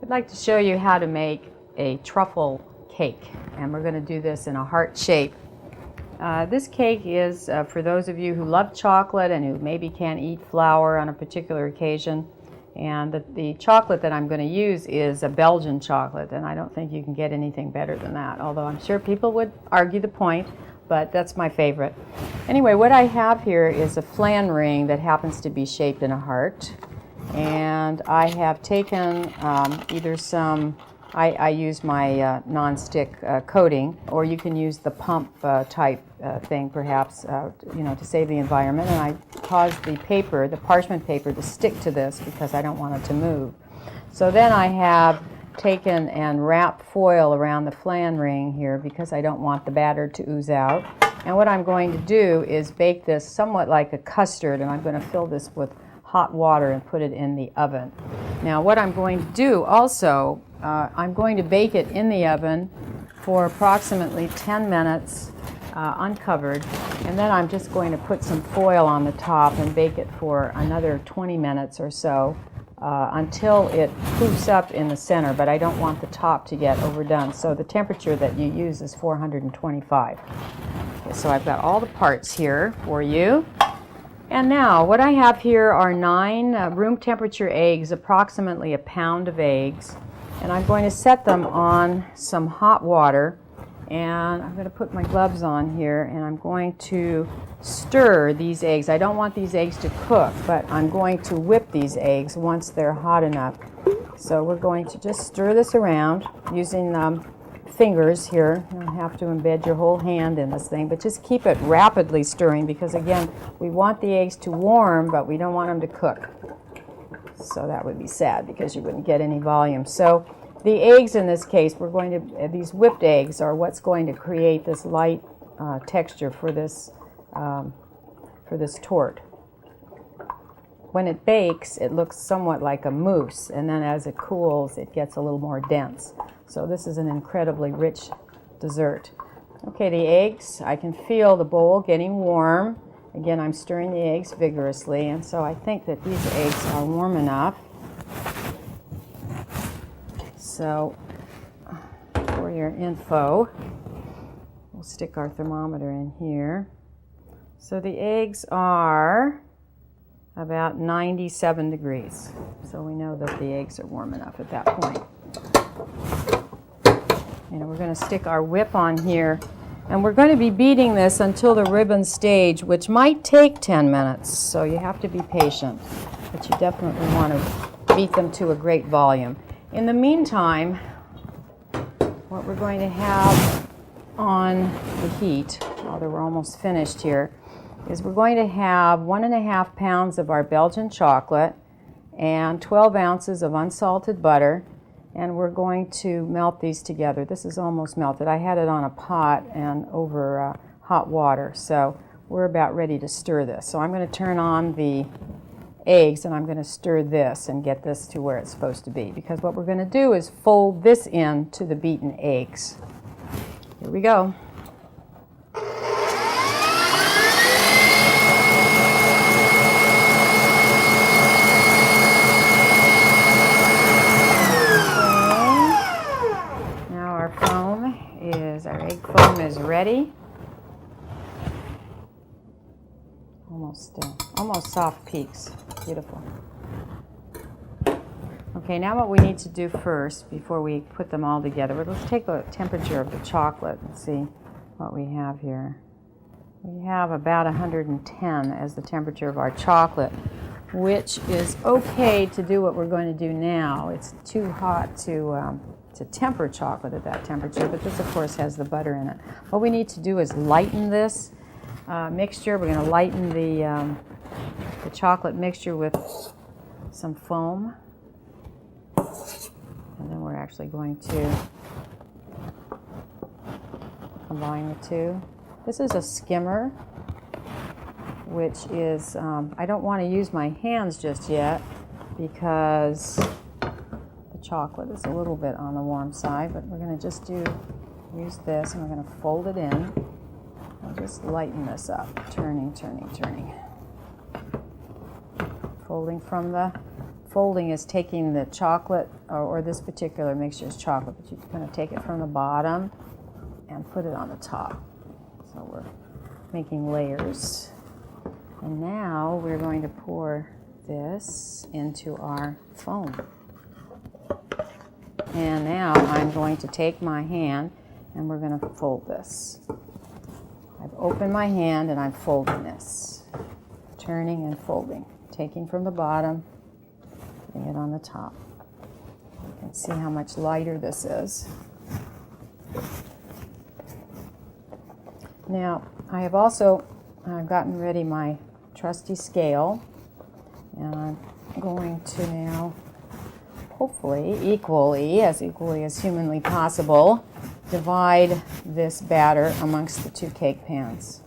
I'd like to show you how to make a truffle cake, and we're going to do this in a heart shape. This cake is for those of you who love chocolate and who maybe can't eat flour on a particular occasion. And the chocolate that I'm going to use is a Belgian chocolate, and I don't think you can get anything better than that, although I'm sure people would argue the point, but that's my favorite. Anyway, what I have here is a flan ring that happens to be shaped in a heart. And I have taken either some, I use my non-stick coating, or you can use the pump type thing perhaps, to save the environment. And I caused the paper, the parchment paper, to stick to this because I don't want it to move. So then I have taken and wrapped foil around the flan ring here because I don't want the batter to ooze out. And what I'm going to do is bake this somewhat like a custard, and I'm going to fill this with hot water and put it in the oven. Now what I'm going to do also, I'm going to bake it in the oven for approximately 10 minutes uncovered, and then I'm just going to put some foil on the top and bake it for another 20 minutes or so until it poofs up in the center, but I don't want the top to get overdone. So the temperature that you use is 425. Okay, so I've got all the parts here for you. And now, what I have here are 9 room temperature eggs, approximately a pound of eggs. And I'm going to set them on some hot water. And I'm going to put my gloves on here, and I'm going to stir these eggs. I don't want these eggs to cook, but I'm going to whip these eggs once they're hot enough. So we're going to just stir this around using fingers here. You don't have to embed your whole hand in this thing, but just keep it rapidly stirring because, again, we want the eggs to warm, but we don't want them to cook. So that would be sad because you wouldn't get any volume. So the eggs in this case, these whipped eggs are what's going to create this light texture for this torte. When it bakes, it looks somewhat like a mousse, and then as it cools, it gets a little more dense. So this is an incredibly rich dessert. Okay, the eggs, I can feel the bowl getting warm. Again, I'm stirring the eggs vigorously, and so I think that these eggs are warm enough. So, for your info, we'll stick our thermometer in here. So the eggs are about 97 degrees. So we know that the eggs are warm enough at that point. And we're going to stick our whip on here, and we're going to be beating this until the ribbon stage, which might take 10 minutes, so you have to be patient, but you definitely want to beat them to a great volume. In the meantime, what we're going to have on the heat, although we're almost finished here, is we're going to have 1.5 pounds of our Belgian chocolate and 12 ounces of unsalted butter, and we're going to melt these together. This is almost melted. I had it on a pot and over hot water, so we're about ready to stir this. So I'm going to turn on the eggs, and I'm going to stir this and get this to where it's supposed to be, because what we're going to do is fold this in to the beaten eggs. Here we go. Our egg foam is ready. Almost soft peaks. Beautiful. Okay, now what we need to do first, before we put them all together, let's take a temperature of the chocolate and see what we have here. We have about 110 as the temperature of our chocolate, which is okay to do what we're going to do now. It's too hot to temper chocolate at that temperature, but this of course has the butter in it. What we need to do is lighten this mixture. We're going to lighten the chocolate mixture with some foam, and then we're actually going to combine the two. This is a skimmer, which is, I don't want to use my hands just yet because chocolate is a little bit on the warm side, but we're going to just use this, and we're going to fold it in and just lighten this up, turning. Folding from the folding is taking the chocolate, or this particular mixture is chocolate, but you're going to take it from the bottom and put it on the top. So we're making layers. And now we're going to pour this into our foam. And now I'm going to take my hand and we're going to fold this. I've opened my hand and I'm folding this. Turning and folding. Taking from the bottom, putting it on the top. You can see how much lighter this is. Now, I have also gotten ready my trusty scale, and I'm going to now, hopefully equally as humanly possible, divide this batter amongst the two cake pans.